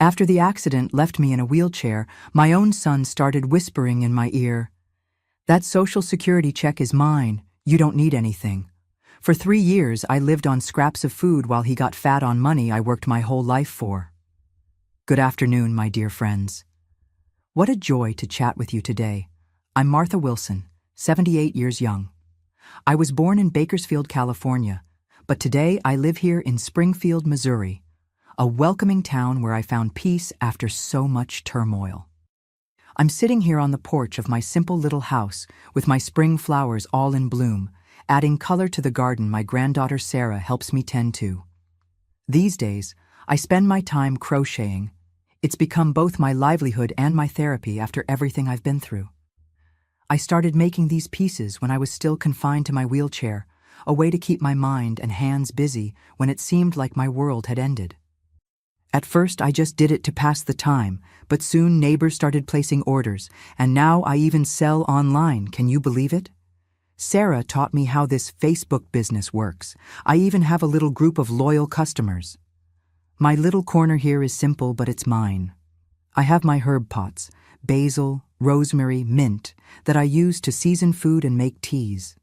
After the accident left me in a wheelchair, my own son started whispering in my ear, "That Social Security check is mine. You don't need anything." For 3 years, I lived on scraps of food while he got fat on money I worked my whole life for. Good afternoon, my dear friends. What a joy to chat with you today. I'm Martha Wilson, 78 years young. I was born in Bakersfield, California, but today I live here in Springfield, Missouri, a welcoming town where I found peace after so much turmoil. I'm sitting here on the porch of my simple little house with my spring flowers all in bloom, adding color to the garden my granddaughter Sarah helps me tend to. These days, I spend my time crocheting. It's become both my livelihood and my therapy after everything I've been through. I started making these pieces when I was still confined to my wheelchair, a way to keep my mind and hands busy when it seemed like my world had ended. At first, I just did it to pass the time, but soon neighbors started placing orders, and now I even sell online. Can you believe it? Sarah taught me how this Facebook business works. I even have a little group of loyal customers. My little corner here is simple, but it's mine. I have my herb pots, basil, rosemary, mint, that I use to season food and make teas.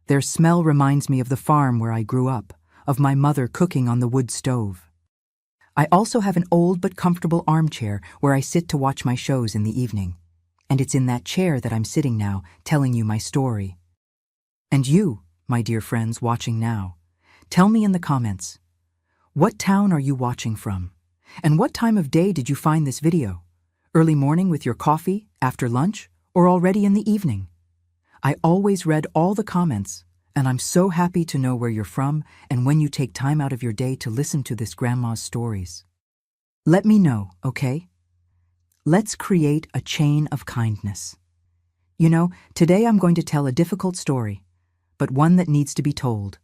Their smell reminds me of the farm where I grew up, of my mother cooking on the wood stove. I also have an old but comfortable armchair where I sit to watch my shows in the evening. And it's in that chair that I'm sitting now, telling you my story. And you, my dear friends watching now, tell me in the comments, what town are you watching from? And what time of day did you find this video? Early morning with your coffee, after lunch, or already in the evening? I always read all the comments, and I'm so happy to know where you're from and when you take time out of your day to listen to this grandma's stories. Let me know, okay? Let's create a chain of kindness. You know, today I'm going to tell a difficult story, but one that needs to be told.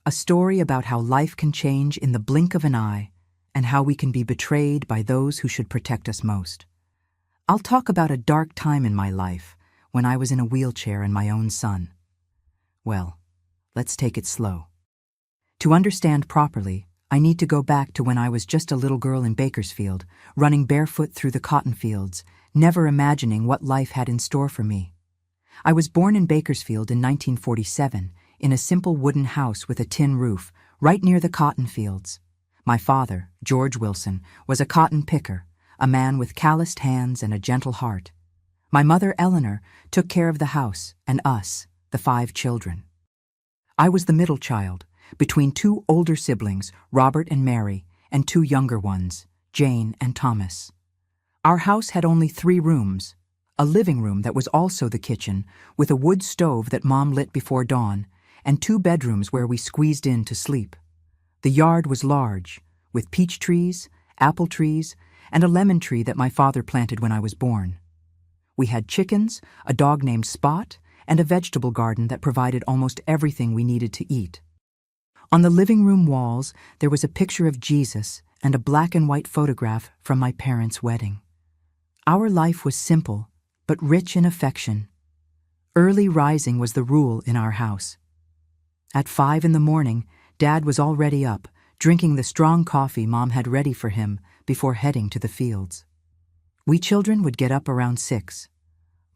A story about how life can change in the blink of an eye and how we can be betrayed by those who should protect us most. I'll talk about a dark time in my life when I was in a wheelchair and my own son. Well, let's take it slow. To understand properly, I need to go back to when I was just a little girl in Bakersfield, running barefoot through the cotton fields, never imagining what life had in store for me. I was born in Bakersfield in 1947, in a simple wooden house with a tin roof, right near the cotton fields. My father, George Wilson, was a cotton picker, a man with calloused hands and a gentle heart. My mother, Eleanor, took care of the house and us, the 5 children. I was the middle child, between 2 older siblings, Robert and Mary, and 2 younger ones, Jane and Thomas. Our house had only 3 rooms, a living room that was also the kitchen, with a wood stove that Mom lit before dawn, and 2 bedrooms where we squeezed in to sleep. The yard was large, with peach trees, apple trees, and a lemon tree that my father planted when I was born. We had chickens, a dog named Spot, and a vegetable garden that provided almost everything we needed to eat. On the living room walls, there was a picture of Jesus and a black and white photograph from my parents' wedding. Our life was simple, but rich in affection. Early rising was the rule in our house. At 5 in the morning, Dad was already up, drinking the strong coffee Mom had ready for him before heading to the fields. We children would get up around 6.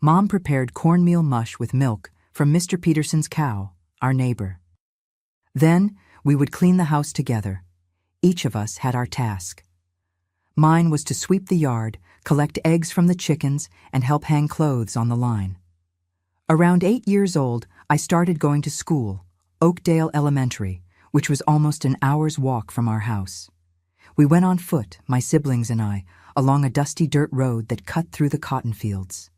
Mom prepared cornmeal mush with milk from Mr. Peterson's cow, our neighbor. Then we would clean the house together. Each of us had our task. Mine was to sweep the yard, collect eggs from the chickens, and help hang clothes on the line. Around 8 years old, I started going to school, Oakdale Elementary, which was almost an hour's walk from our house. We went on foot, my siblings and I, along a dusty dirt road that cut through the cotton fields.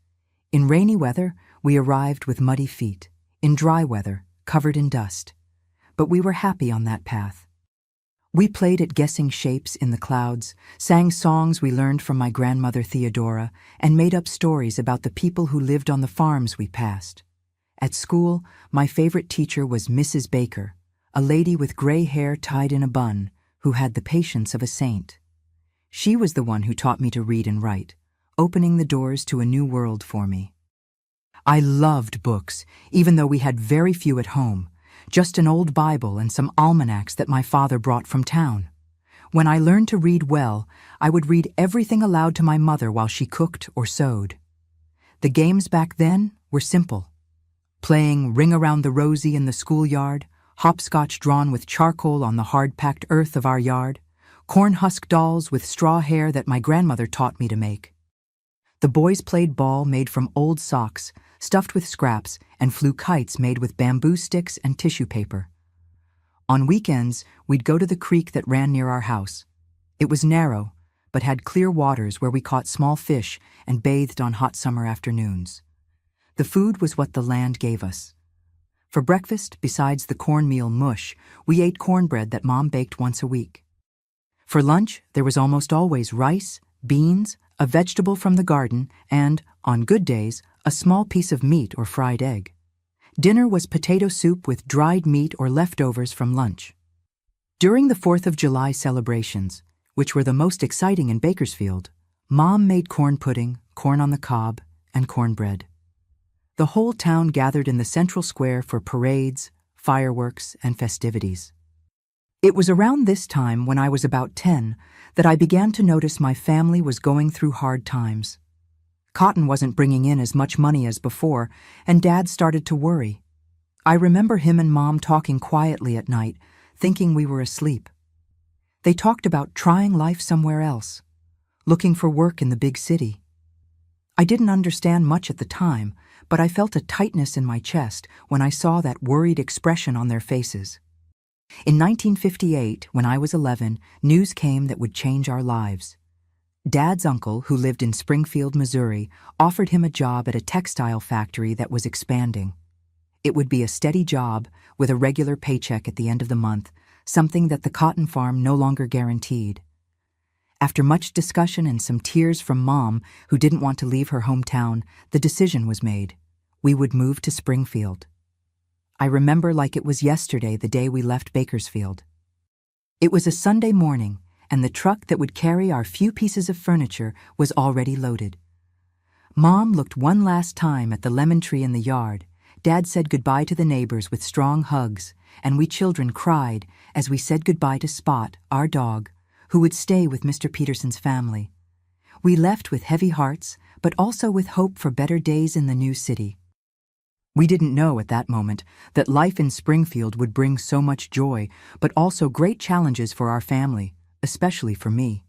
In rainy weather, we arrived with muddy feet. In dry weather, covered in dust. But we were happy on that path. We played at guessing shapes in the clouds, sang songs we learned from my grandmother Theodora, and made up stories about the people who lived on the farms we passed. At school, my favorite teacher was Mrs. Baker, a lady with gray hair tied in a bun, who had the patience of a saint. She was the one who taught me to read and write, opening the doors to a new world for me. I loved books, even though we had very few at home, just an old Bible and some almanacs that my father brought from town. When I learned to read well, I would read everything aloud to my mother while she cooked or sewed. The games back then were simple. Playing Ring Around the Rosie in the schoolyard, hopscotch drawn with charcoal on the hard-packed earth of our yard, corn husk dolls with straw hair that my grandmother taught me to make. The boys played ball made from old socks, stuffed with scraps, and flew kites made with bamboo sticks and tissue paper. On weekends, we'd go to the creek that ran near our house. It was narrow, but had clear waters where we caught small fish and bathed on hot summer afternoons. The food was what the land gave us. For breakfast, besides the cornmeal mush, we ate cornbread that Mom baked once a week. For lunch, there was almost always rice, beans, a vegetable from the garden, and, on good days, a small piece of meat or fried egg. Dinner was potato soup with dried meat or leftovers from lunch. During the 4th of July celebrations, which were the most exciting in Bakersfield, Mom made corn pudding, corn on the cob, and cornbread. The whole town gathered in the central square for parades, fireworks, and festivities. It was around this time, when I was about 10, that I began to notice my family was going through hard times. Cotton wasn't bringing in as much money as before, and Dad started to worry. I remember him and Mom talking quietly at night, thinking we were asleep. They talked about trying life somewhere else, looking for work in the big city. I didn't understand much at the time, but I felt a tightness in my chest when I saw that worried expression on their faces. In 1958, when I was 11, news came that would change our lives. Dad's uncle, who lived in Springfield, Missouri, offered him a job at a textile factory that was expanding. It would be a steady job with a regular paycheck at the end of the month, something that the cotton farm no longer guaranteed. After much discussion and some tears from Mom, who didn't want to leave her hometown, the decision was made. We would move to Springfield. I remember like it was yesterday, the day we left Bakersfield. It was a Sunday morning, and the truck that would carry our few pieces of furniture was already loaded. Mom looked one last time at the lemon tree in the yard. Dad said goodbye to the neighbors with strong hugs, and we children cried as we said goodbye to Spot, our dog, who would stay with Mr. Peterson's family. We left with heavy hearts, but also with hope for better days in the new city. We didn't know at that moment that life in Springfield would bring so much joy, but also great challenges for our family, especially for me.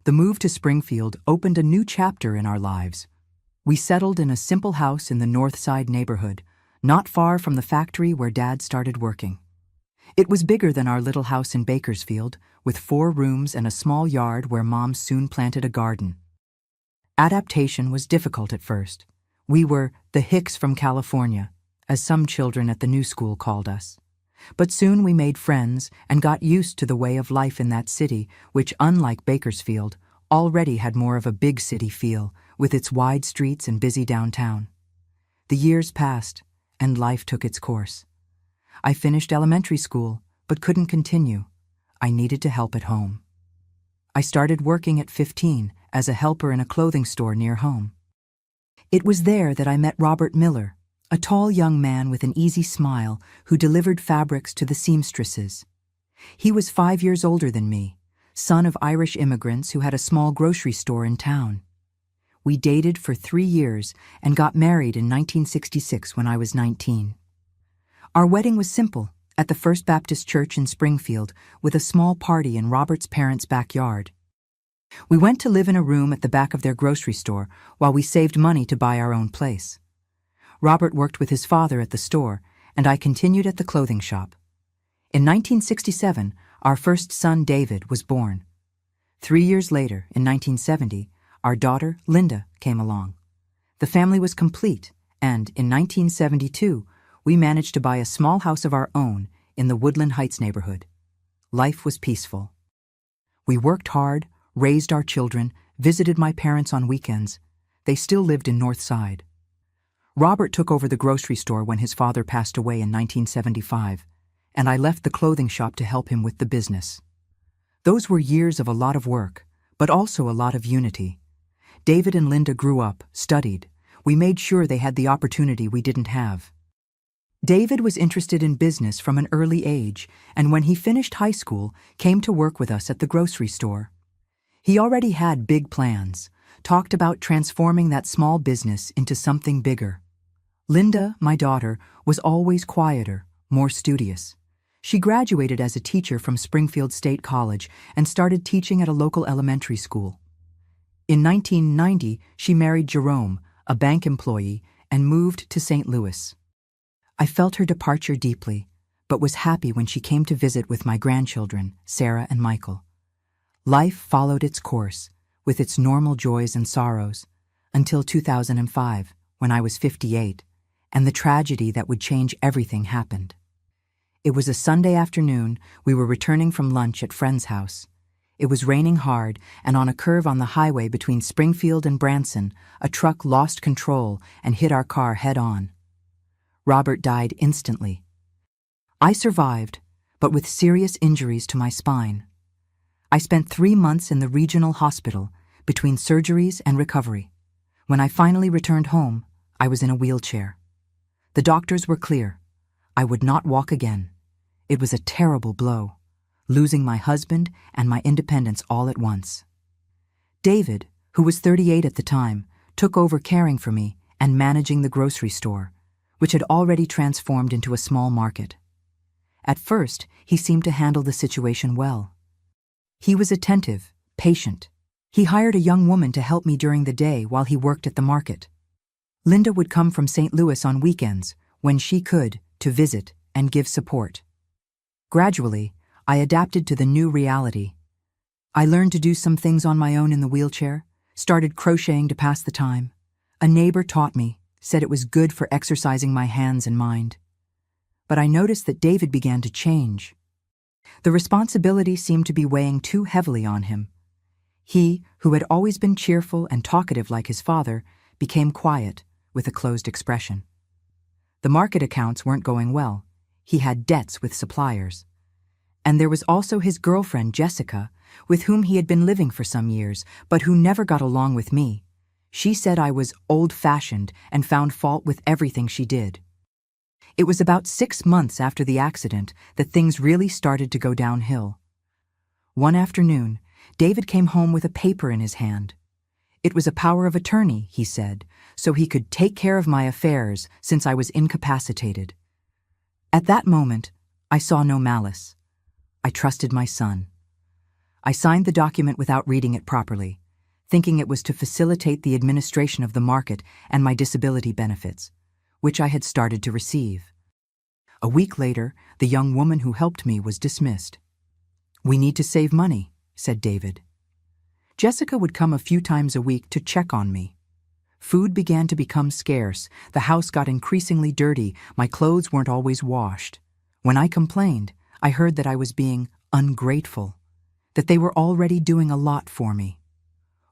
The move to Springfield opened a new chapter in our lives. We settled in a simple house in the North Side neighborhood, not far from the factory where Dad started working. It was bigger than our little house in Bakersfield, with 4 rooms and a small yard where Mom soon planted a garden. Adaptation was difficult at first. We were the Hicks from California, as some children at the new school called us. But soon we made friends and got used to the way of life in that city, which, unlike Bakersfield, already had more of a big city feel, with its wide streets and busy downtown. The years passed, and life took its course. I finished elementary school, but couldn't continue. I needed to help at home. I started working at 15 as a helper in a clothing store near home. It was there that I met Robert Miller, a tall young man with an easy smile who delivered fabrics to the seamstresses. He was 5 years older than me, son of Irish immigrants who had a small grocery store in town. We dated for 3 years and got married in 1966 when I was 19. Our wedding was simple, at the First Baptist Church in Springfield, with a small party in Robert's parents' backyard. We went to live in a room at the back of their grocery store while we saved money to buy our own place. Robert worked with his father at the store, and I continued at the clothing shop. In 1967, our first son, David, was born. 3 years later, in 1970, our daughter, Linda, came along. The family was complete, and in 1972, we managed to buy a small house of our own in the Woodland Heights neighborhood. Life was peaceful. We worked hard, raised our children, visited my parents on weekends. They still lived in North Side. Robert took over the grocery store when his father passed away in 1975, and I left the clothing shop to help him with the business. Those were years of a lot of work, but also a lot of unity. David and Linda grew up, studied. We made sure they had the opportunity we didn't have. David was interested in business from an early age, and when he finished high school, came to work with us at the grocery store. He already had big plans, talked about transforming that small business into something bigger. Linda, my daughter, was always quieter, more studious. She graduated as a teacher from Springfield State College and started teaching at a local elementary school. In 1990, she married Jerome, a bank employee, and moved to St. Louis. I felt her departure deeply, but was happy when she came to visit with my grandchildren, Sarah and Michael. Life followed its course, with its normal joys and sorrows, until 2005, when I was 58, and the tragedy that would change everything happened. It was a Sunday afternoon. We were returning from lunch at friend's house. It was raining hard, and on a curve on the highway between Springfield and Branson, a truck lost control and hit our car head-on. Robert died instantly. I survived, but with serious injuries to my spine. I spent 3 months in the regional hospital, between surgeries and recovery. When I finally returned home, I was in a wheelchair. The doctors were clear. I would not walk again. It was a terrible blow, losing my husband and my independence all at once. David, who was 38 at the time, took over caring for me and managing the grocery store, which had already transformed into a small market. At first, he seemed to handle the situation well. He was attentive, patient. He hired a young woman to help me during the day while he worked at the market. Linda would come from St. Louis on weekends, when she could, to visit and give support. Gradually, I adapted to the new reality. I learned to do some things on my own in the wheelchair, started crocheting to pass the time. A neighbor taught me, said it was good for exercising my hands and mind. But I noticed that David began to change. The responsibility seemed to be weighing too heavily on him. He, who had always been cheerful and talkative like his father, became quiet, with a closed expression. The market accounts weren't going well. He had debts with suppliers. And there was also his girlfriend, Jessica, with whom he had been living for some years, but who never got along with me. She said I was old-fashioned and found fault with everything she did. It was about 6 months after the accident that things really started to go downhill. One afternoon, David came home with a paper in his hand. It was a power of attorney, he said, so he could take care of my affairs since I was incapacitated. At that moment, I saw no malice. I trusted my son. I signed the document without reading it properly, thinking it was to facilitate the administration of the market and my disability benefits, which I had started to receive. A week later, the young woman who helped me was dismissed. "We need to save money," said David. Jessica would come a few times a week to check on me. Food began to become scarce, the house got increasingly dirty, my clothes weren't always washed. When I complained, I heard that I was being ungrateful, that they were already doing a lot for me.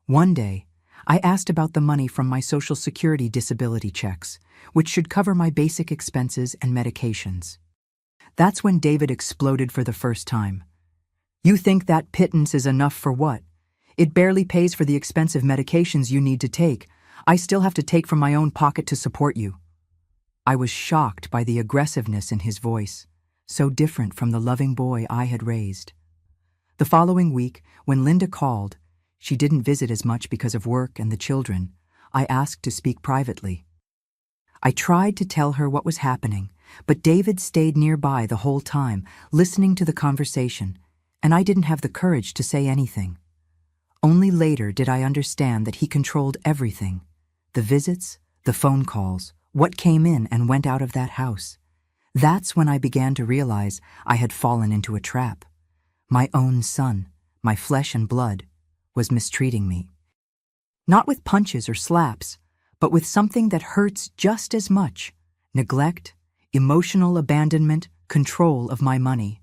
One day, I asked about the money from my Social Security disability checks, which should cover my basic expenses and medications. That's when David exploded for the first time. "You think that pittance is enough for what? It barely pays for the expensive medications you need to take. I still have to take from my own pocket to support you." I was shocked by the aggressiveness in his voice, so different from the loving boy I had raised. The following week, when Linda called, she didn't visit as much because of work and the children. I asked to speak privately. I tried to tell her what was happening, but David stayed nearby the whole time, listening to the conversation, and I didn't have the courage to say anything. Only later did I understand that he controlled everything: the visits, the phone calls, what came in and went out of that house. That's when I began to realize I had fallen into a trap. My own son, my flesh and blood, was mistreating me. Not with punches or slaps, but with something that hurts just as much: neglect, emotional abandonment, control of my money.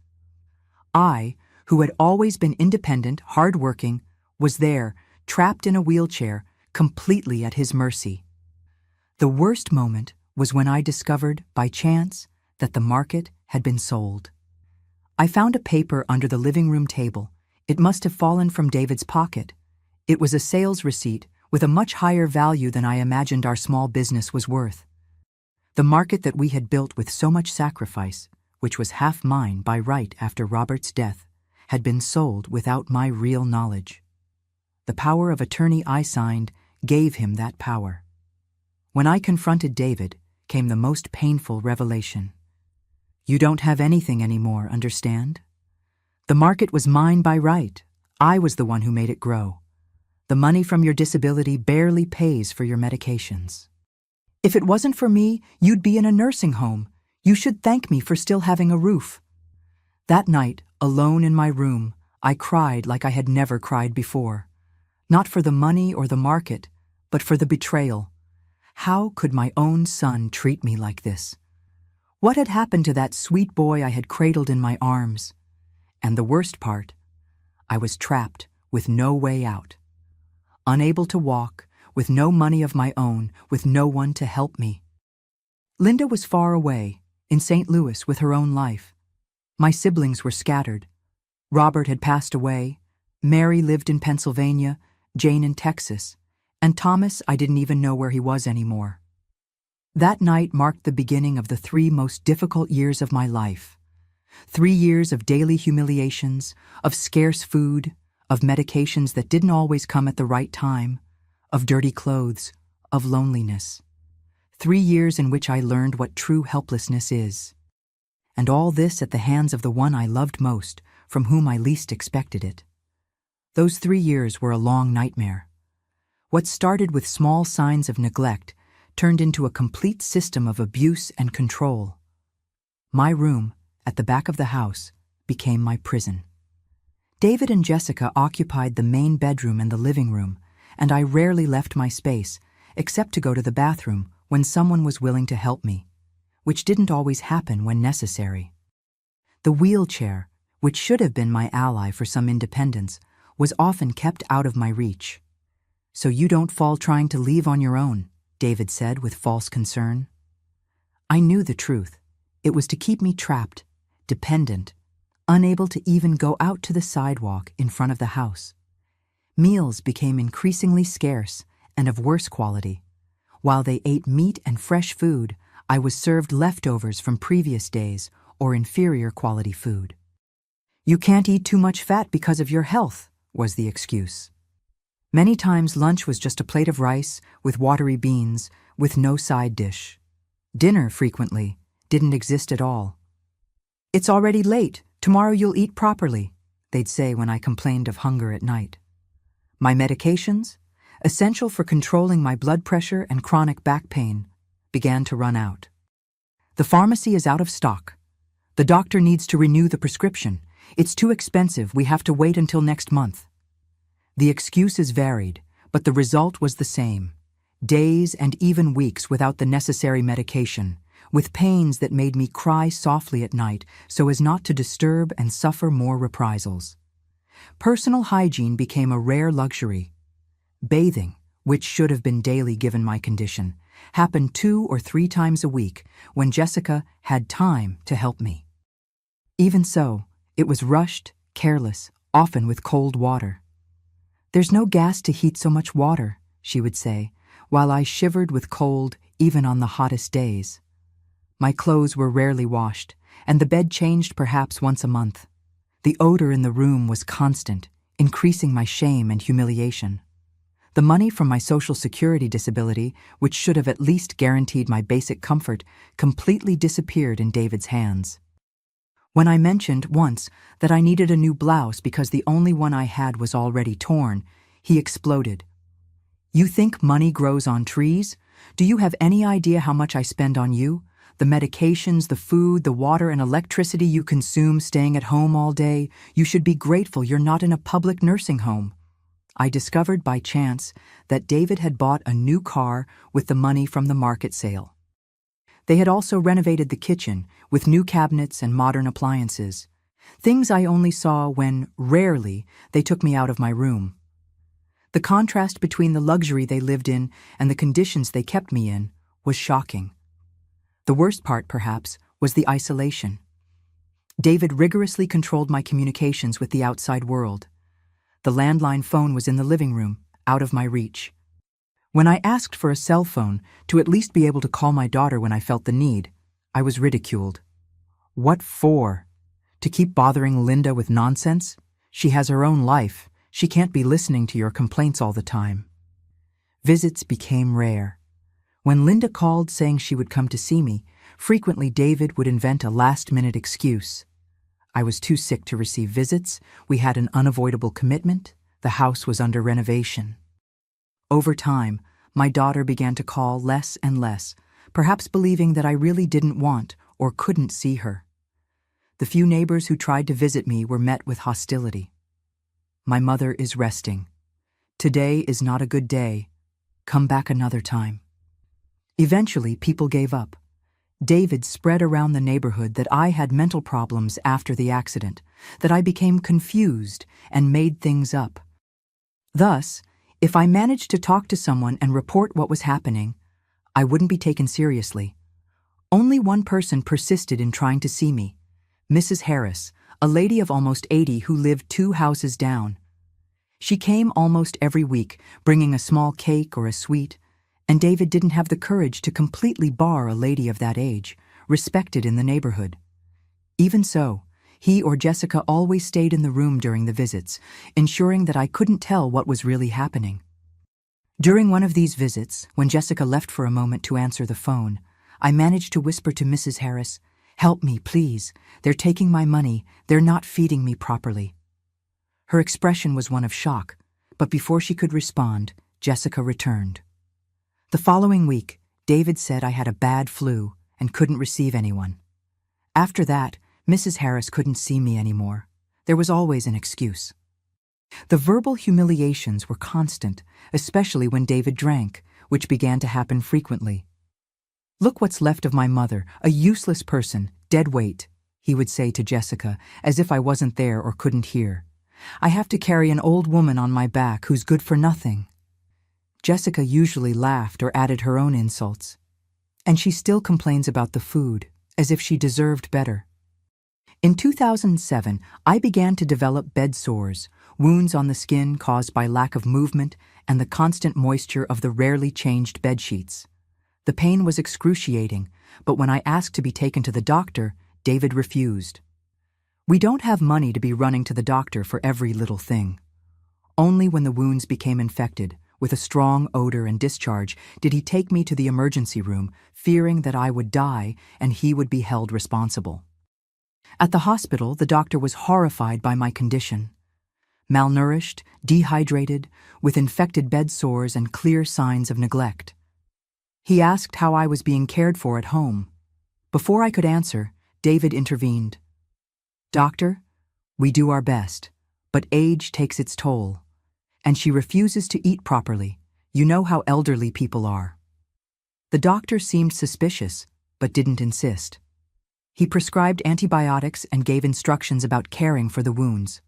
I, who had always been independent, hard-working, was there, trapped in a wheelchair, completely at his mercy. The worst moment was when I discovered, by chance, that the market had been sold. I found a paper under the living room table. It must have fallen from David's pocket. It was a sales receipt with a much higher value than I imagined our small business was worth. The market that we had built with so much sacrifice, which was half mine by right after Robert's death, had been sold without my real knowledge. The power of attorney I signed gave him that power. When I confronted David, came the most painful revelation. You don't have anything anymore, understand? The market was mine by right. I was the one who made it grow. The money from your disability barely pays for your medications. If it wasn't for me, you'd be in a nursing home. You should thank me for still having a roof. That night, alone in my room, I cried like I had never cried before. Not for the money or the market, but for the betrayal. How could my own son treat me like this? What had happened to that sweet boy I had cradled in my arms? And the worst part, I was trapped with no way out. Unable to walk, with no money of my own, with no one to help me. Linda was far away, in St. Louis with her own life. My siblings were scattered. Robert had passed away, Mary lived in Pennsylvania, Jane in Texas, and Thomas, I didn't even know where he was anymore. That night marked the beginning of the 3 most difficult years of my life. 3 years of daily humiliations, of scarce food, of medications that didn't always come at the right time, of dirty clothes, of loneliness. 3 years in which I learned what true helplessness is. And all this at the hands of the one I loved most, from whom I least expected it. Those 3 years were a long nightmare. What started with small signs of neglect turned into a complete system of abuse and control. My room, at the back of the house, became my prison. David and Jessica occupied the main bedroom and the living room, and I rarely left my space, except to go to the bathroom when someone was willing to help me, which didn't always happen when necessary. The wheelchair, which should have been my ally for some independence, was often kept out of my reach. So you don't fall trying to leave on your own, David said with false concern. I knew the truth. It was to keep me trapped, dependent, unable to even go out to the sidewalk in front of the house. Meals became increasingly scarce and of worse quality. While they ate meat and fresh food, I was served leftovers from previous days or inferior quality food. You can't eat too much fat because of your health, was the excuse. Many times lunch was just a plate of rice with watery beans with no side dish. Dinner, frequently, didn't exist at all. It's already late. Tomorrow you'll eat properly, they'd say when I complained of hunger at night. My medications, essential for controlling my blood pressure and chronic back pain, began to run out. The pharmacy is out of stock. The doctor needs to renew the prescription. It's too expensive. We have to wait until next month. The excuses varied, but the result was the same. Days and even weeks without the necessary medication, with pains that made me cry softly at night so as not to disturb and suffer more reprisals. Personal hygiene became a rare luxury. Bathing, which should have been daily given my condition, happened 2 or 3 times a week when Jessica had time to help me. Even so, it was rushed, careless, often with cold water. There's no gas to heat so much water, she would say, while I shivered with cold even on the hottest days. My clothes were rarely washed, and the bed changed perhaps once a month. The odor in the room was constant, increasing my shame and humiliation. The money from my Social Security disability, which should have at least guaranteed my basic comfort, completely disappeared in David's hands. When I mentioned once that I needed a new blouse because the only one I had was already torn, he exploded. You think money grows on trees? Do you have any idea how much I spend on you? The medications, the food, the water and electricity you consume staying at home all day? You should be grateful you're not in a public nursing home. I discovered by chance that David had bought a new car with the money from the market sale. They had also renovated the kitchen with new cabinets and modern appliances, things I only saw when, rarely, they took me out of my room. The contrast between the luxury they lived in and the conditions they kept me in was shocking. The worst part, perhaps, was the isolation. David rigorously controlled my communications with the outside world. The landline phone was in the living room, out of my reach. When I asked for a cell phone to at least be able to call my daughter when I felt the need, I was ridiculed. What for? To keep bothering Linda with nonsense? She has her own life. She can't be listening to your complaints all the time. Visits became rare. When Linda called saying she would come to see me, frequently David would invent a last-minute excuse. I was too sick to receive visits, we had an unavoidable commitment, the house was under renovation. Over time, my daughter began to call less and less, perhaps believing that I really didn't want or couldn't see her. The few neighbors who tried to visit me were met with hostility. My mother is resting. Today is not a good day. Come back another time. Eventually, people gave up. David spread around the neighborhood that I had mental problems after the accident, that I became confused and made things up. Thus, if I managed to talk to someone and report what was happening, I wouldn't be taken seriously. Only one person persisted in trying to see me, Mrs. Harris, a lady of almost 80 who lived 2 houses down. She came almost every week, bringing a small cake or a sweet, and David didn't have the courage to completely bar a lady of that age, respected in the neighborhood. Even so, he or Jessica always stayed in the room during the visits, ensuring that I couldn't tell what was really happening. During one of these visits, when Jessica left for a moment to answer the phone, I managed to whisper to Mrs. Harris, "Help me, please. They're taking my money. They're not feeding me properly." Her expression was one of shock, but before she could respond, Jessica returned. The following week, David said I had a bad flu and couldn't receive anyone. After that, Mrs. Harris couldn't see me anymore. There was always an excuse. The verbal humiliations were constant, especially when David drank, which began to happen frequently. "Look what's left of my mother, a useless person, dead weight," he would say to Jessica, as if I wasn't there or couldn't hear. "I have to carry an old woman on my back who's good for nothing." Jessica usually laughed or added her own insults. And she still complains about the food, as if she deserved better. In 2007, I began to develop bed sores, wounds on the skin caused by lack of movement and the constant moisture of the rarely changed bed sheets. The pain was excruciating, but when I asked to be taken to the doctor, David refused. We don't have money to be running to the doctor for every little thing. Only when the wounds became infected, with a strong odor and discharge, did he take me to the emergency room, fearing that I would die and he would be held responsible. At the hospital, the doctor was horrified by my condition. Malnourished, dehydrated, with infected bed sores and clear signs of neglect. He asked how I was being cared for at home. Before I could answer, David intervened. "Doctor, we do our best, but age takes its toll. And she refuses to eat properly. You know how elderly people are." The doctor seemed suspicious, but didn't insist. He prescribed antibiotics and gave instructions about caring for the wounds.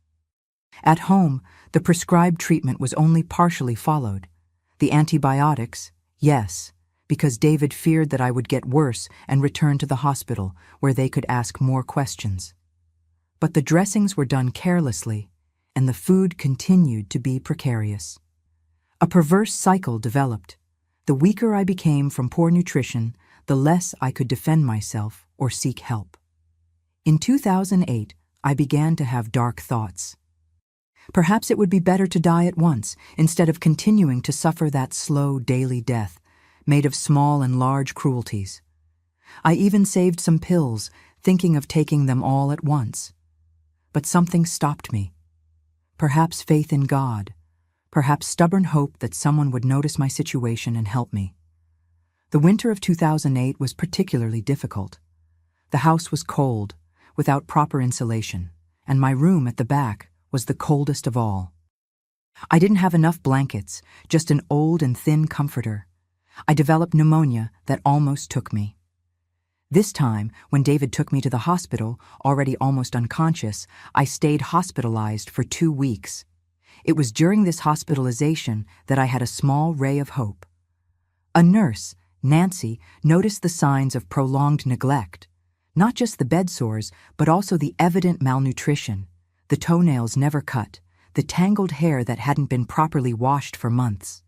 At home, the prescribed treatment was only partially followed. The antibiotics, yes, because David feared that I would get worse and return to the hospital, where they could ask more questions. But the dressings were done carelessly, and the food continued to be precarious. A perverse cycle developed. The weaker I became from poor nutrition, the less I could defend myself or seek help. In 2008, I began to have dark thoughts. Perhaps it would be better to die at once instead of continuing to suffer that slow daily death, made of small and large cruelties. I even saved some pills, thinking of taking them all at once. But something stopped me. Perhaps faith in God, perhaps stubborn hope that someone would notice my situation and help me. The winter of 2008 was particularly difficult. The house was cold, without proper insulation, and my room at the back was the coldest of all. I didn't have enough blankets, just an old and thin comforter. I developed pneumonia that almost took me. This time, when David took me to the hospital, already almost unconscious, I stayed hospitalized for 2 weeks. It was during this hospitalization that I had a small ray of hope. A nurse, Nancy, noticed the signs of prolonged neglect, not just the bed sores, but also the evident malnutrition, the toenails never cut, the tangled hair that hadn't been properly washed for months.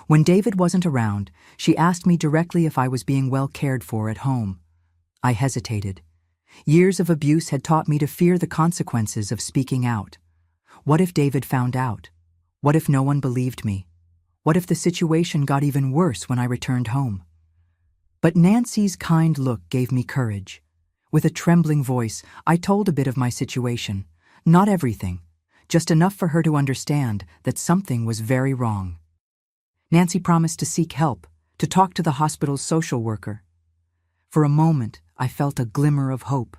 When David wasn't around, she asked me directly if I was being well cared for at home. I hesitated. Years of abuse had taught me to fear the consequences of speaking out. What if David found out? What if no one believed me? What if the situation got even worse when I returned home? But Nancy's kind look gave me courage. With a trembling voice, I told a bit of my situation. Not everything, just enough for her to understand that something was very wrong. Nancy promised to seek help, to talk to the hospital's social worker. For a moment, I felt a glimmer of hope.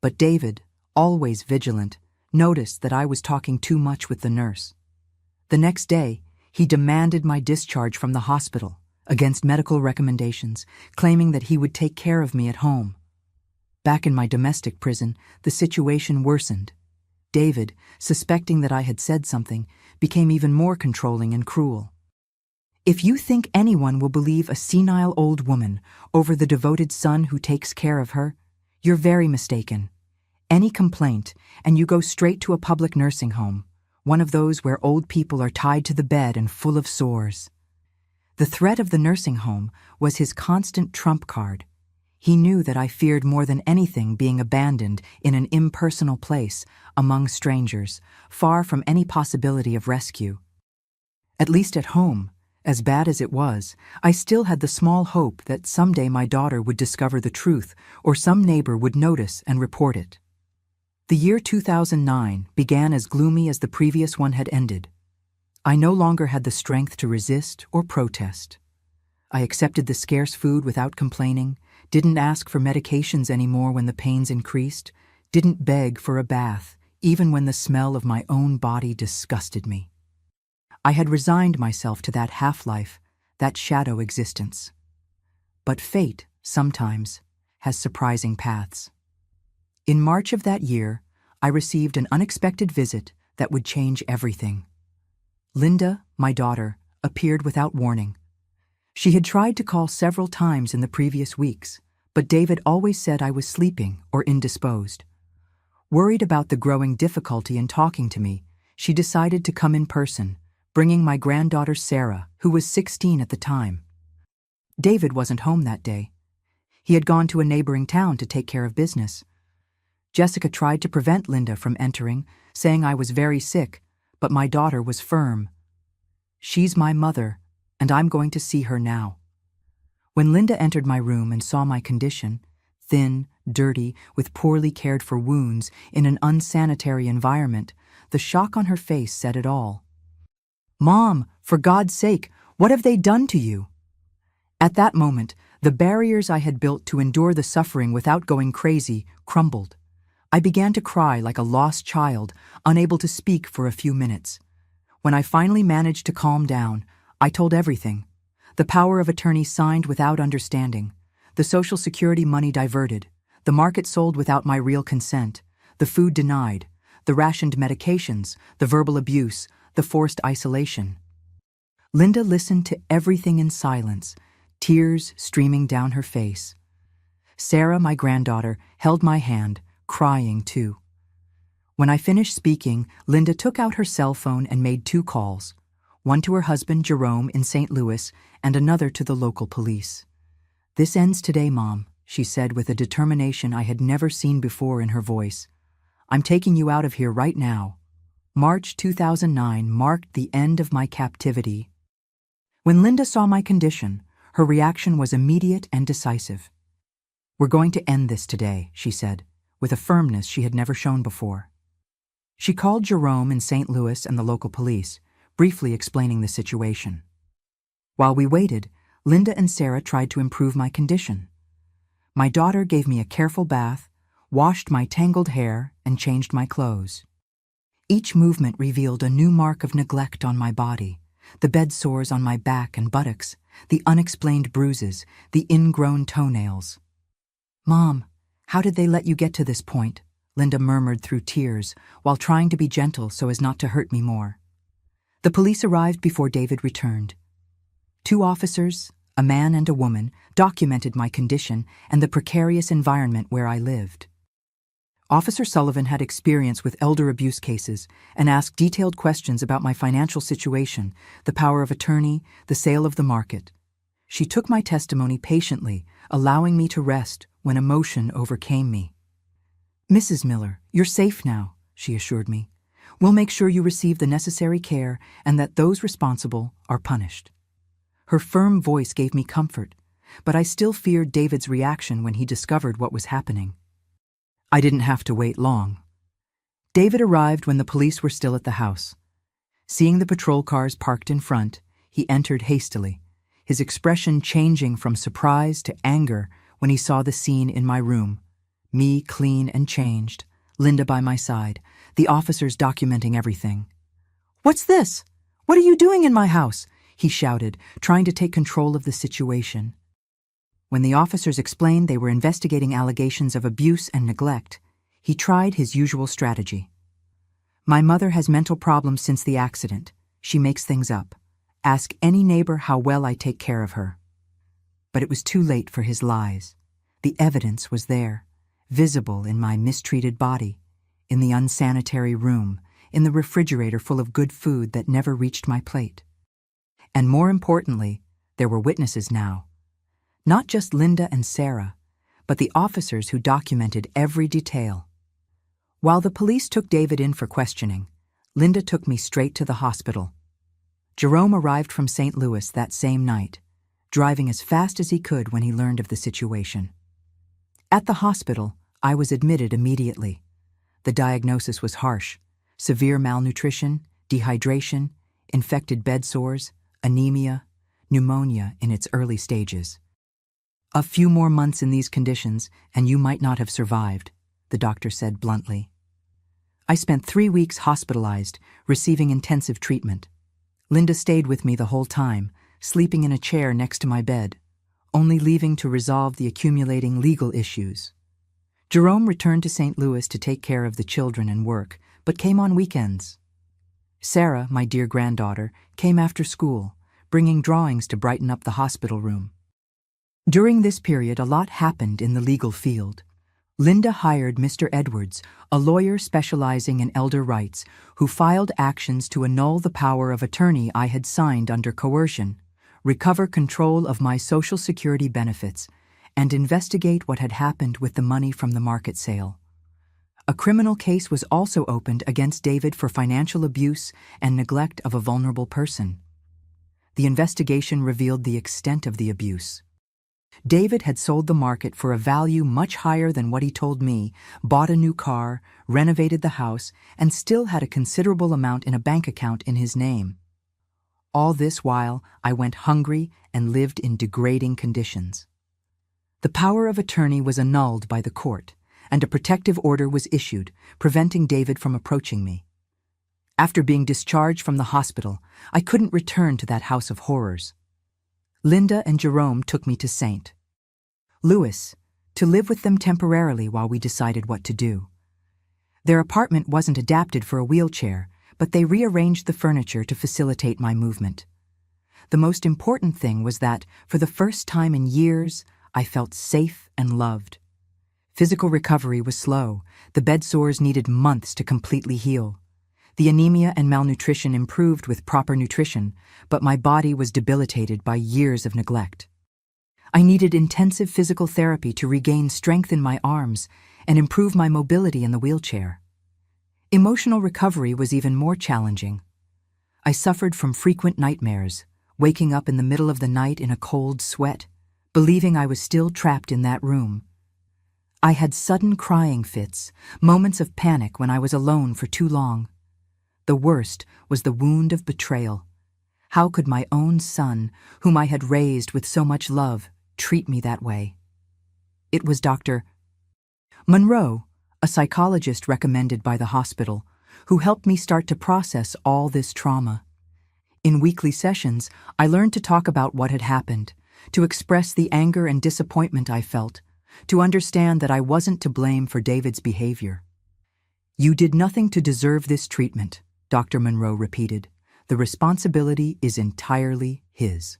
But David, always vigilant, noticed that I was talking too much with the nurse. The next day, he demanded my discharge from the hospital, against medical recommendations, claiming that he would take care of me at home. Back in my domestic prison, the situation worsened. David, suspecting that I had said something, became even more controlling and cruel. If you think anyone will believe a senile old woman over the devoted son who takes care of her, you're very mistaken. Any complaint, and you go straight to a public nursing home, one of those where old people are tied to the bed and full of sores. The threat of the nursing home was his constant trump card. He knew that I feared more than anything being abandoned in an impersonal place, among strangers, far from any possibility of rescue. At least at home, as bad as it was, I still had the small hope that someday my daughter would discover the truth or some neighbor would notice and report it. The year 2009 began as gloomy as the previous one had ended. I no longer had the strength to resist or protest. I accepted the scarce food without complaining, didn't ask for medications anymore when the pains increased, didn't beg for a bath, even when the smell of my own body disgusted me. I had resigned myself to that half-life, that shadow existence. But fate, sometimes, has surprising paths. In March of that year, I received an unexpected visit that would change everything. Linda, my daughter, appeared without warning. She had tried to call several times in the previous weeks, but David always said I was sleeping or indisposed. Worried about the growing difficulty in talking to me, she decided to come in person, bringing my granddaughter Sarah, who was 16 at the time. David wasn't home that day. He had gone to a neighboring town to take care of business. Jessica tried to prevent Linda from entering, saying I was very sick, but my daughter was firm. "She's my mother, and I'm going to see her now." When Linda entered my room and saw my condition, thin, dirty, with poorly cared for wounds in an unsanitary environment, the shock on her face said it all. "Mom, for God's sake, what have they done to you?" At that moment, the barriers I had built to endure the suffering without going crazy crumbled. I began to cry like a lost child, unable to speak for a few minutes. When I finally managed to calm down, I told everything. The power of attorney signed without understanding, the Social Security money diverted, the market sold without my real consent, the food denied, the rationed medications, the verbal abuse, the forced isolation. Linda listened to everything in silence, tears streaming down her face. Sarah, my granddaughter, held my hand, crying too. When I finished speaking, Linda took out her cell phone and made 2 calls, one to her husband, Jerome, in St. Louis, and another to the local police. "This ends today, Mom," she said with a determination I had never seen before in her voice. "I'm taking you out of here right now." March 2009 marked the end of my captivity. When Linda saw my condition, her reaction was immediate and decisive. "We're going to end this today," she said, with a firmness she had never shown before. She called Jerome in St. Louis and the local police, briefly explaining the situation. While we waited, Linda and Sarah tried to improve my condition. My daughter gave me a careful bath, washed my tangled hair, and changed my clothes. Each movement revealed a new mark of neglect on my body, the bed sores on my back and buttocks, the unexplained bruises, the ingrown toenails. "Mom, how did they let you get to this point?" Linda murmured through tears, while trying to be gentle so as not to hurt me more. The police arrived before David returned. 2 officers, a man and a woman, documented my condition and the precarious environment where I lived. Officer Sullivan had experience with elder abuse cases and asked detailed questions about my financial situation, the power of attorney, the sale of the market. She took my testimony patiently, allowing me to rest when emotion overcame me. "Mrs. Miller, you're safe now," she assured me. "We'll make sure you receive the necessary care and that those responsible are punished." Her firm voice gave me comfort, but I still feared David's reaction when he discovered what was happening. I didn't have to wait long. David arrived when the police were still at the house. Seeing the patrol cars parked in front, he entered hastily, his expression changing from surprise to anger when he saw the scene in my room. Me clean and changed, Linda by my side, the officers documenting everything. "What's this? What are you doing in my house?" he shouted, trying to take control of the situation. When the officers explained they were investigating allegations of abuse and neglect, he tried his usual strategy. "My mother has mental problems since the accident. She makes things up. Ask any neighbor how well I take care of her." But it was too late for his lies. The evidence was there, visible in my mistreated body, in the unsanitary room, in the refrigerator full of good food that never reached my plate. And more importantly, there were witnesses now. Not just Linda and Sarah, but the officers who documented every detail. While the police took David in for questioning, Linda took me straight to the hospital. Jerome arrived from St. Louis that same night, driving as fast as he could when he learned of the situation. At the hospital, I was admitted immediately. The diagnosis was harsh: severe malnutrition, dehydration, infected bed sores, anemia, pneumonia in its early stages. "A few more months in these conditions, and you might not have survived," the doctor said bluntly. I spent 3 weeks hospitalized, receiving intensive treatment. Linda stayed with me the whole time, sleeping in a chair next to my bed, only leaving to resolve the accumulating legal issues. Jerome returned to St. Louis to take care of the children and work, but came on weekends. Sarah, my dear granddaughter, came after school, bringing drawings to brighten up the hospital room. During this period, a lot happened in the legal field. Linda hired Mr. Edwards, a lawyer specializing in elder rights, who filed actions to annul the power of attorney I had signed under coercion, recover control of my Social Security benefits, and investigate what had happened with the money from the market sale. A criminal case was also opened against David for financial abuse and neglect of a vulnerable person. The investigation revealed the extent of the abuse. David had sold the market for a value much higher than what he told me, bought a new car, renovated the house, and still had a considerable amount in a bank account in his name. All this while, I went hungry and lived in degrading conditions. The power of attorney was annulled by the court, and a protective order was issued, preventing David from approaching me. After being discharged from the hospital, I couldn't return to that house of horrors. Linda and Jerome took me to St. Louis to live with them temporarily while we decided what to do. Their apartment wasn't adapted for a wheelchair, but they rearranged the furniture to facilitate my movement. The most important thing was that, for the first time in years, I felt safe and loved. Physical recovery was slow. The bed sores needed months to completely heal. The anemia and malnutrition improved with proper nutrition, but my body was debilitated by years of neglect. I needed intensive physical therapy to regain strength in my arms and improve my mobility in the wheelchair. Emotional recovery was even more challenging. I suffered from frequent nightmares, waking up in the middle of the night in a cold sweat, believing I was still trapped in that room. I had sudden crying fits, moments of panic when I was alone for too long. The worst was the wound of betrayal. How could my own son, whom I had raised with so much love, treat me that way? It was Dr. Monroe, a psychologist recommended by the hospital, who helped me start to process all this trauma. In weekly sessions, I learned to talk about what had happened, to express the anger and disappointment I felt, to understand that I wasn't to blame for David's behavior. "You did nothing to deserve this treatment," Dr. Monroe repeated. "The responsibility is entirely his."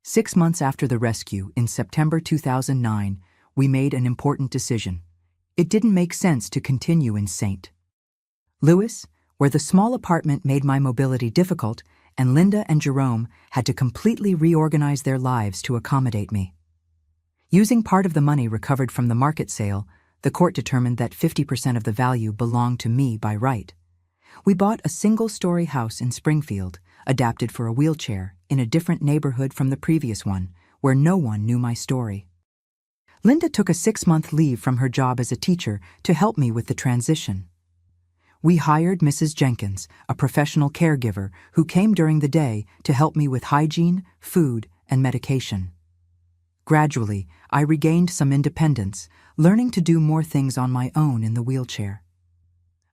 6 months after the rescue, in September 2009, we made an important decision. It didn't make sense to continue in St. Louis, where the small apartment made my mobility difficult, and Linda and Jerome had to completely reorganize their lives to accommodate me. Using part of the money recovered from the market sale, the court determined that 50% of the value belonged to me by right. We bought a single-story house in Springfield, adapted for a wheelchair, in a different neighborhood from the previous one, where no one knew my story. Linda took a 6-month leave from her job as a teacher to help me with the transition. We hired Mrs. Jenkins, a professional caregiver who came during the day to help me with hygiene, food, and medication. Gradually, I regained some independence, learning to do more things on my own in the wheelchair.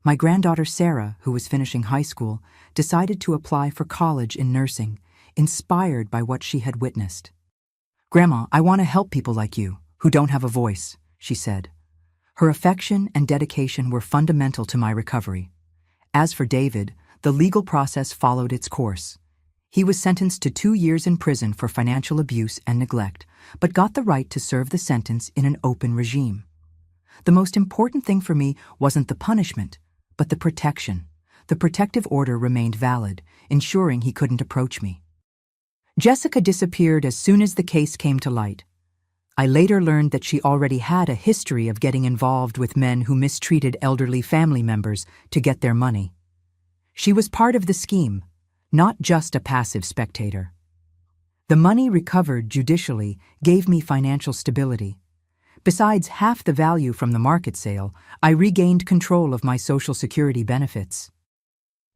My granddaughter Sarah, who was finishing high school, decided to apply for college in nursing, inspired by what she had witnessed. "Grandma, I want to help people like you, who don't have a voice," she said. Her affection and dedication were fundamental to my recovery. As for David, the legal process followed its course. He was sentenced to 2 years in prison for financial abuse and neglect, but got the right to serve the sentence in an open regime. The most important thing for me wasn't the punishment, but the protection. The protective order remained valid, ensuring he couldn't approach me. Jessica disappeared as soon as the case came to light. I later learned that she already had a history of getting involved with men who mistreated elderly family members to get their money. She was part of the scheme, not just a passive spectator. The money recovered judicially gave me financial stability. Besides half the value from the market sale, I regained control of my Social Security benefits.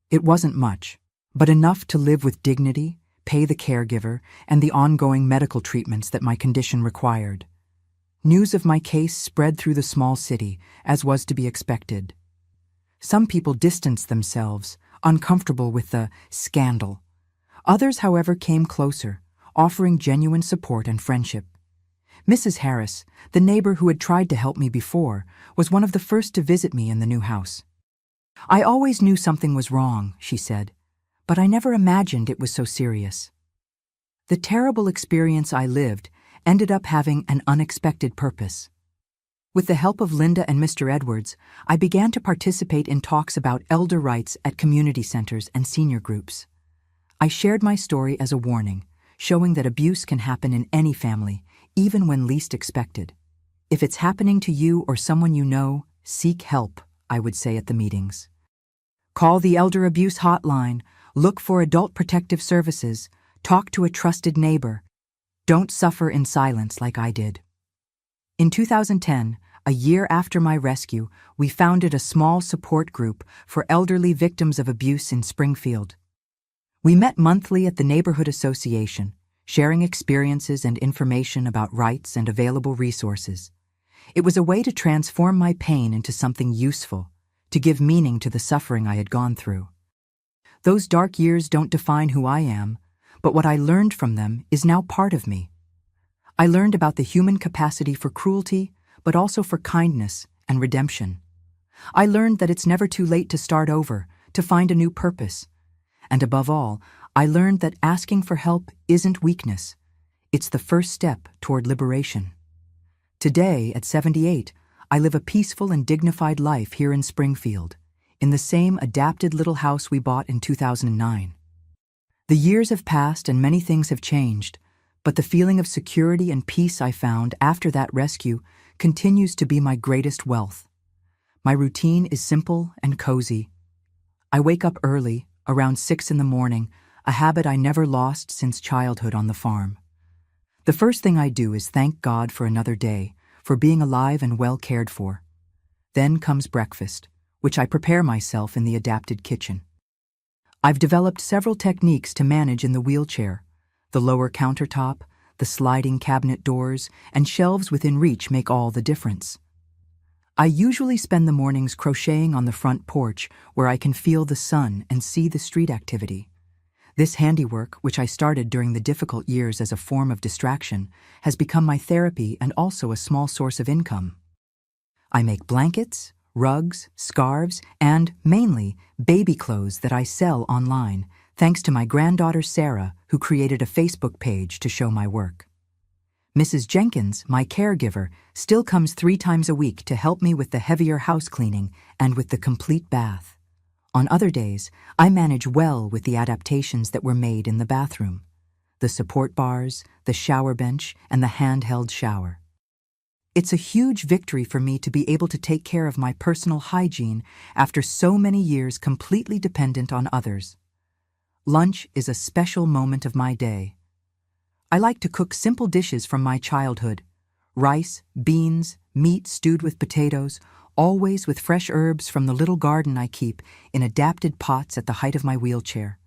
It wasn't much, but enough to live with dignity, pay the caregiver, and the ongoing medical treatments that my condition required. News of my case spread through the small city, as was to be expected. Some people distanced themselves, uncomfortable with the scandal. Others, however, came closer, offering genuine support and friendship. Mrs. Harris, the neighbor who had tried to help me before, was one of the first to visit me in the new house. "I always knew something was wrong," she said, "but I never imagined it was so serious." The terrible experience I lived ended up having an unexpected purpose. With the help of Linda and Mr. Edwards, I began to participate in talks about elder rights at community centers and senior groups. I shared my story as a warning, showing that abuse can happen in any family, even when least expected. If it's happening to you or someone you know, seek help, I would say at the meetings. Call the Elder Abuse Hotline, look for adult protective services, talk to a trusted neighbor. Don't suffer in silence like I did. In 2010, a year after my rescue, we founded a small support group for elderly victims of abuse in Springfield. We met monthly at the neighborhood association, sharing experiences and information about rights and available resources. It was a way to transform my pain into something useful, to give meaning to the suffering I had gone through. Those dark years don't define who I am, but what I learned from them is now part of me. I learned about the human capacity for cruelty, but also for kindness and redemption. I learned that it's never too late to start over, to find a new purpose. And above all, I learned that asking for help isn't weakness. It's the first step toward liberation. Today, at 78, I live a peaceful and dignified life here in Springfield, in the same adapted little house we bought in 2009. The years have passed and many things have changed, but the feeling of security and peace I found after that rescue continues to be my greatest wealth. My routine is simple and cozy. I wake up early, around 6 in the morning, a habit I never lost since childhood on the farm. The first thing I do is thank God for another day, for being alive and well cared for. Then comes breakfast, which I prepare myself in the adapted kitchen. I've developed several techniques to manage in the wheelchair. The lower countertop, the sliding cabinet doors, and shelves within reach make all the difference. I usually spend the mornings crocheting on the front porch where I can feel the sun and see the street activity. This handiwork, which I started during the difficult years as a form of distraction, has become my therapy and also a small source of income. I make blankets, rugs, scarves, and, mainly, baby clothes that I sell online, thanks to my granddaughter Sarah, who created a Facebook page to show my work. Mrs. Jenkins, my caregiver, still comes 3 times a week to help me with the heavier house cleaning and with the complete bath. On other days, I manage well with the adaptations that were made in the bathroom: the support bars, the shower bench, and the handheld shower. It's a huge victory for me to be able to take care of my personal hygiene after so many years completely dependent on others. Lunch is a special moment of my day. I like to cook simple dishes from my childhood: rice, beans, meat stewed with potatoes, always with fresh herbs from the little garden I keep in adapted pots at the height of my wheelchair.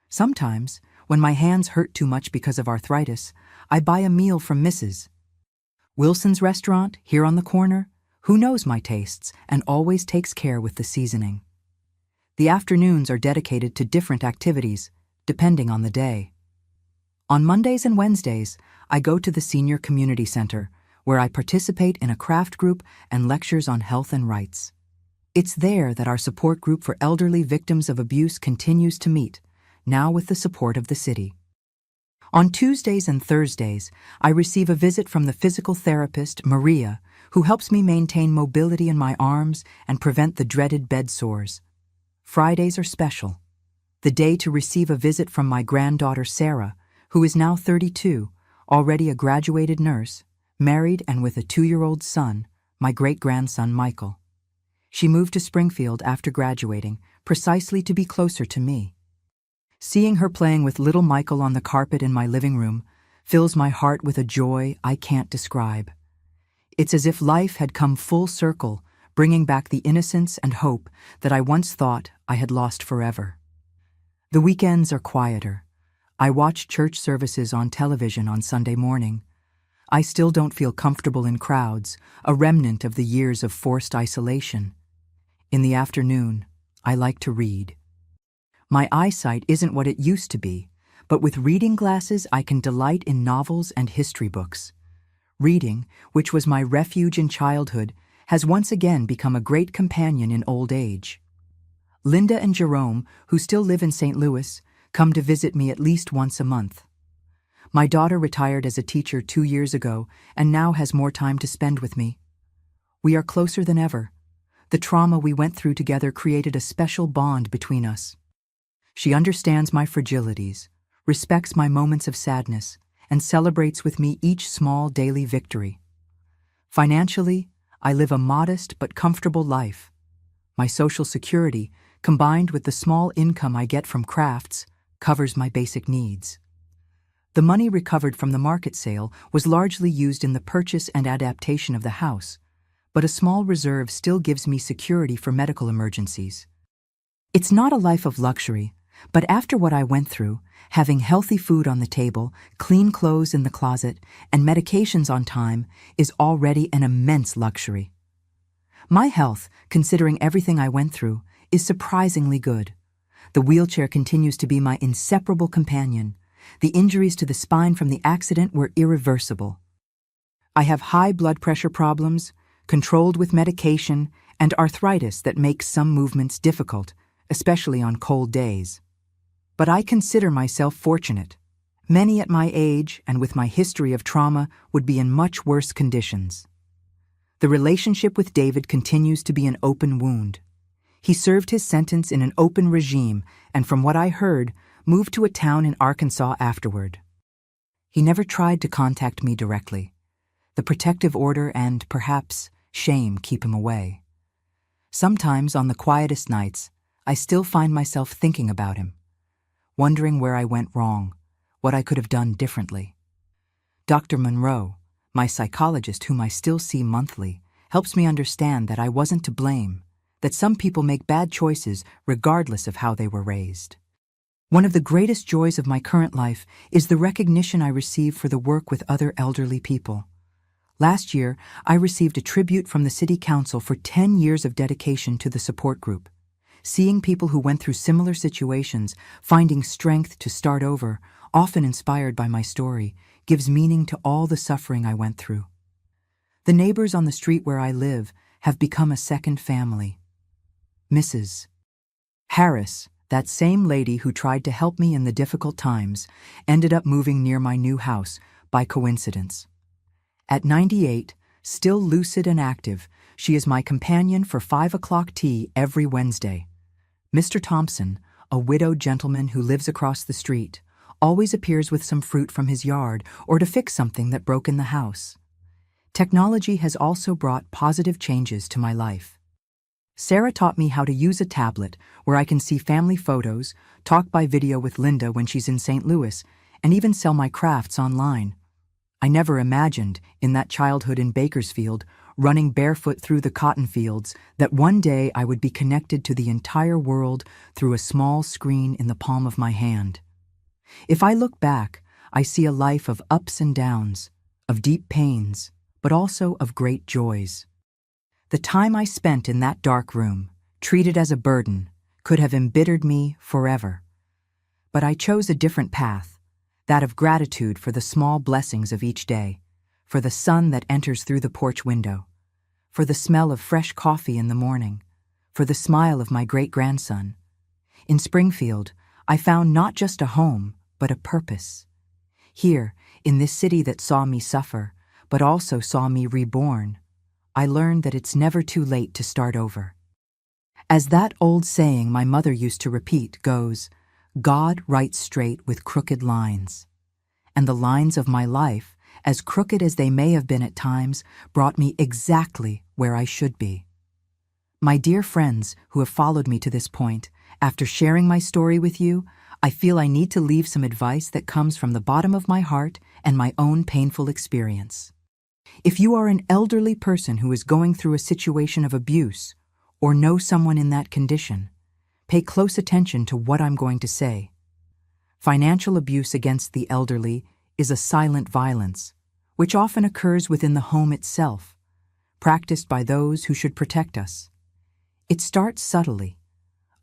Sometimes, when my hands hurt too much because of arthritis, I buy a meal from Mrs. Wilson's restaurant, here on the corner, who knows my tastes and always takes care with the seasoning. The afternoons are dedicated to different activities, depending on the day. On Mondays and Wednesdays, I go to the Senior Community Center, where I participate in a craft group and lectures on health and rights. It's there that our support group for elderly victims of abuse continues to meet, now with the support of the city. On Tuesdays and Thursdays, I receive a visit from the physical therapist, Maria, who helps me maintain mobility in my arms and prevent the dreaded bed sores. Fridays are special: the day to receive a visit from my granddaughter, Sarah, who is now 32, already a graduated nurse, married and with a 2-year-old son, my great-grandson Michael. She moved to Springfield after graduating, precisely to be closer to me. Seeing her playing with little Michael on the carpet in my living room fills my heart with a joy I can't describe. It's as if life had come full circle, bringing back the innocence and hope that I once thought I had lost forever. The weekends are quieter. I watch church services on television on Sunday morning. I still don't feel comfortable in crowds, a remnant of the years of forced isolation. In the afternoon, I like to read. My eyesight isn't what it used to be, but with reading glasses I can delight in novels and history books. Reading, which was my refuge in childhood, has once again become a great companion in old age. Linda and Jerome, who still live in St. Louis, come to visit me at least once a month. My daughter retired as a teacher 2 years ago and now has more time to spend with me. We are closer than ever. The trauma we went through together created a special bond between us. She understands my fragilities, respects my moments of sadness, and celebrates with me each small daily victory. Financially, I live a modest but comfortable life. My Social Security, combined with the small income I get from crafts, covers my basic needs. The money recovered from the market sale was largely used in the purchase and adaptation of the house, but a small reserve still gives me security for medical emergencies. It's not a life of luxury, but after what I went through, having healthy food on the table, clean clothes in the closet, and medications on time is already an immense luxury. My health, considering everything I went through, is surprisingly good. The wheelchair continues to be my inseparable companion. The injuries to the spine from the accident were irreversible. I have high blood pressure problems, controlled with medication, and arthritis that makes some movements difficult, especially on cold days. But I consider myself fortunate. Many at my age and with my history of trauma would be in much worse conditions. The relationship with David continues to be an open wound. He served his sentence in an open regime and, from what I heard, moved to a town in Arkansas afterward. He never tried to contact me directly. The protective order and, perhaps, shame keep him away. Sometimes, on the quietest nights, I still find myself thinking about him, wondering where I went wrong, what I could have done differently. Dr. Monroe, my psychologist whom I still see monthly, helps me understand that I wasn't to blame, that some people make bad choices regardless of how they were raised. One of the greatest joys of my current life is the recognition I receive for the work with other elderly people. Last year, I received a tribute from the City Council for 10 years of dedication to the support group. Seeing people who went through similar situations finding strength to start over, often inspired by my story, gives meaning to all the suffering I went through. The neighbors on the street where I live have become a second family. Mrs. Harris, that same lady who tried to help me in the difficult times, ended up moving near my new house by coincidence. At 98, still lucid and active, she is my companion for 5 o'clock tea every Wednesday. Mr. Thompson, a widowed gentleman who lives across the street, always appears with some fruit from his yard or to fix something that broke in the house. Technology has also brought positive changes to my life. Sarah taught me how to use a tablet where I can see family photos, talk by video with Linda when she's in St. Louis, and even sell my crafts online. I never imagined, in that childhood in Bakersfield, running barefoot through the cotton fields, that one day I would be connected to the entire world through a small screen in the palm of my hand. If I look back, I see a life of ups and downs, of deep pains, but also of great joys. The time I spent in that dark room, treated as a burden, could have embittered me forever. But I chose a different path, that of gratitude for the small blessings of each day, for the sun that enters through the porch window, for the smell of fresh coffee in the morning, for the smile of my great-grandson. In Springfield, I found not just a home, but a purpose. Here, in this city that saw me suffer, but also saw me reborn, I learned that it's never too late to start over. As that old saying my mother used to repeat goes, God writes straight with crooked lines. And the lines of my life, as crooked as they may have been at times, brought me exactly where I should be. My dear friends who have followed me to this point, after sharing my story with you, I feel I need to leave some advice that comes from the bottom of my heart and my own painful experience. If you are an elderly person who is going through a situation of abuse, or know someone in that condition, pay close attention to what I'm going to say. Financial abuse against the elderly is a silent violence, which often occurs within the home itself, practiced by those who should protect us. It starts subtly.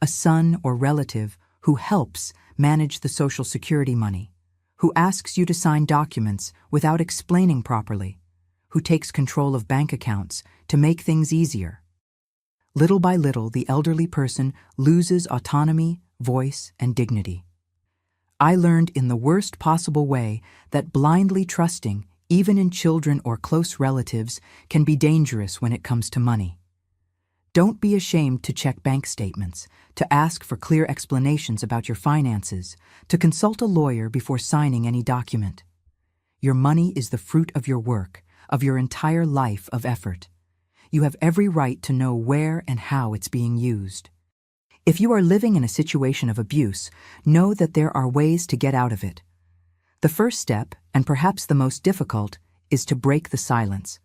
A son or relative who helps manage the Social Security money, who asks you to sign documents without explaining properly, who takes control of bank accounts to make things easier. Little by little, the elderly person loses autonomy, voice, and dignity. I learned in the worst possible way that blindly trusting, even in children or close relatives, can be dangerous when it comes to money. Don't be ashamed to check bank statements, to ask for clear explanations about your finances, to consult a lawyer before signing any document. Your money is the fruit of your work, of your entire life of effort. You have every right to know where and how it's being used. If you are living in a situation of abuse, know that there are ways to get out of it. The first step, and perhaps the most difficult, is to break the silence.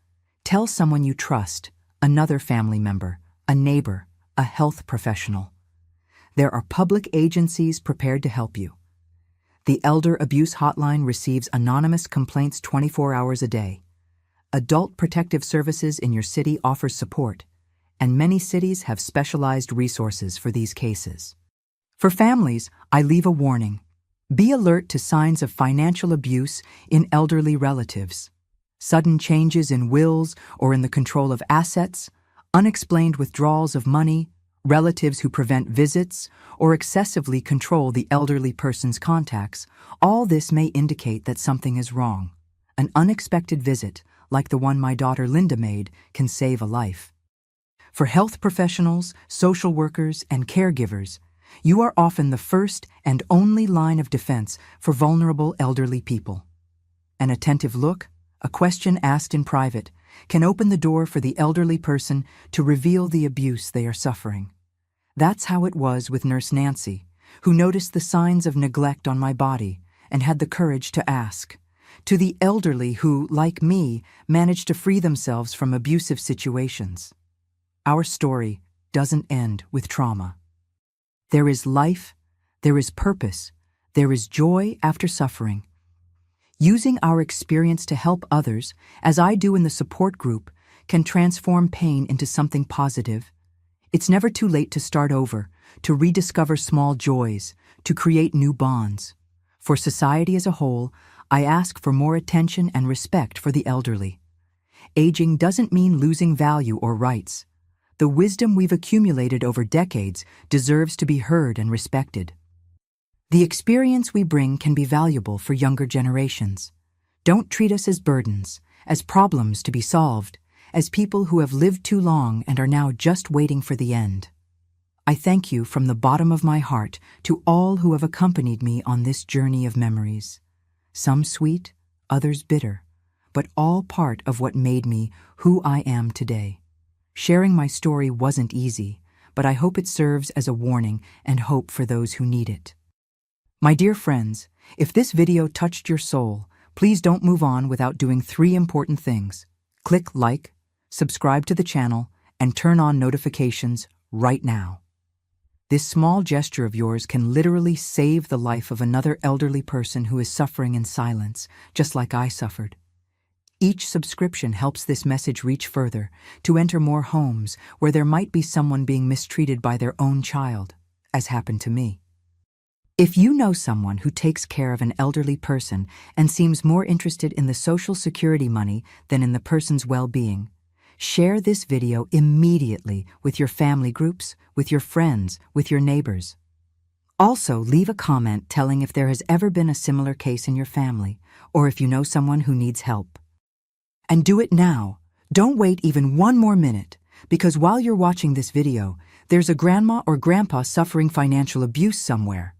Tell someone you trust, another family member, a neighbor, a health professional. There are public agencies prepared to help you. The Elder Abuse Hotline receives anonymous complaints 24 hours a day. Adult Protective Services in your city offers support, and many cities have specialized resources for these cases. For families, I leave a warning. Be alert to signs of financial abuse in elderly relatives. Sudden changes in wills or in the control of assets, unexplained withdrawals of money, relatives who prevent visits or excessively control the elderly person's contacts, all this may indicate that something is wrong. An unexpected visit, like the one my daughter Linda made, can save a life. For health professionals, social workers, and caregivers, you are often the first and only line of defense for vulnerable elderly people. An attentive look, a question asked in private, can open the door for the elderly person to reveal the abuse they are suffering. That's how it was with Nurse Nancy, who noticed the signs of neglect on my body and had the courage to ask. To the elderly who, like me, managed to free themselves from abusive situations. Our story doesn't end with trauma. There is life, there is purpose, there is joy after suffering. Using our experience to help others, as I do in the support group, can transform pain into something positive. It's never too late to start over, to rediscover small joys, to create new bonds. For society as a whole, I ask for more attention and respect for the elderly. Aging doesn't mean losing value or rights. The wisdom we've accumulated over decades deserves to be heard and respected. The experience we bring can be valuable for younger generations. Don't treat us as burdens, as problems to be solved, as people who have lived too long and are now just waiting for the end. I thank you from the bottom of my heart to all who have accompanied me on this journey of memories. Some sweet, others bitter, but all part of what made me who I am today. Sharing my story wasn't easy, but I hope it serves as a warning and hope for those who need it. My dear friends, if this video touched your soul, please don't move on without doing 3 important things. Click like, subscribe to the channel, and turn on notifications right now. This small gesture of yours can literally save the life of another elderly person who is suffering in silence, just like I suffered. Each subscription helps this message reach further, to enter more homes where there might be someone being mistreated by their own child, as happened to me. If you know someone who takes care of an elderly person and seems more interested in the Social Security money than in the person's well-being, share this video immediately with your family groups, with your friends, with your neighbors. Also, leave a comment telling if there has ever been a similar case in your family, or if you know someone who needs help. And do it now. Don't wait even 1 more minute, because while you're watching this video, there's a grandma or grandpa suffering financial abuse somewhere.